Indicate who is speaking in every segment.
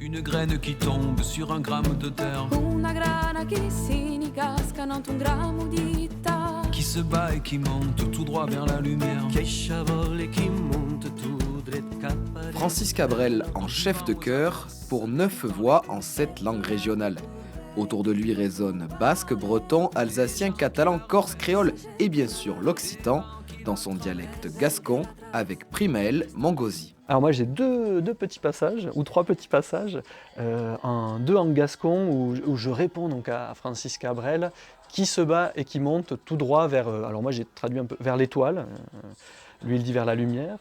Speaker 1: Une graine qui tombe sur un gramme de terre.
Speaker 2: Una grana che si incasca dans un grammo di terre.
Speaker 1: Qui se bat et qui monte tout droit vers la lumière.
Speaker 3: Francis Cabrel en chef de chœur pour 9 voix en 7 langues régionales. Autour de lui résonnent basque, breton, alsacien, catalan, corse, créole et bien sûr l'occitan dans son dialecte gascon avec Primaël Mongosi.
Speaker 4: Alors moi j'ai deux petits passages, ou 3 petits passages, deux en gascon où je réponds donc à Francis Cabrel qui se bat et qui monte tout droit vers, alors moi j'ai traduit un peu vers l'étoile, lui il dit vers la lumière.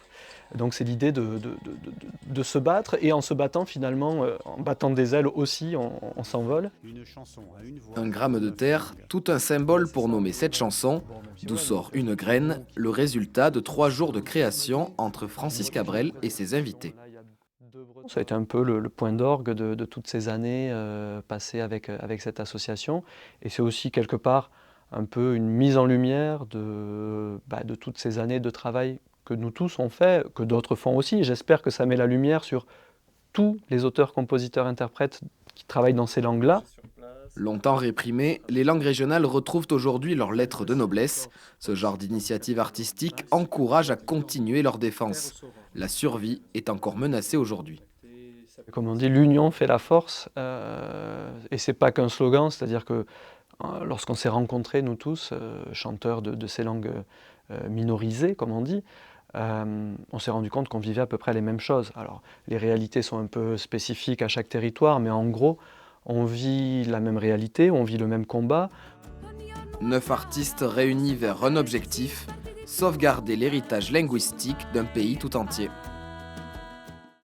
Speaker 4: Donc c'est l'idée de se battre et en se battant finalement, en battant des ailes aussi, on s'envole.
Speaker 3: Un gramme de terre, tout un symbole pour nommer cette chanson, d'où sort une graine, le résultat de 3 jours de création entre Francis Cabrel et ses invités.
Speaker 4: Ça a été un peu le point d'orgue de toutes ces années passées avec cette association. Et c'est aussi quelque part un peu une mise en lumière de toutes ces années de travail que nous tous on fait, que d'autres font aussi. J'espère que ça met la lumière sur tous les auteurs, compositeurs, interprètes qui travaillent dans ces langues-là.
Speaker 3: Longtemps réprimées, les langues régionales retrouvent aujourd'hui leur lettre de noblesse. Ce genre d'initiative artistique encourage à continuer leur défense. La survie est encore menacée aujourd'hui.
Speaker 4: Comme on dit, l'union fait la force, et c'est pas qu'un slogan, c'est-à-dire que lorsqu'on s'est rencontrés, nous tous, chanteurs de ces langues minorisées, comme on dit, on s'est rendu compte qu'on vivait à peu près les mêmes choses. Alors, les réalités sont un peu spécifiques à chaque territoire, mais en gros, on vit la même réalité, on vit le même combat.
Speaker 3: 9 artistes réunis vers un objectif, sauvegarder l'héritage linguistique d'un pays tout entier.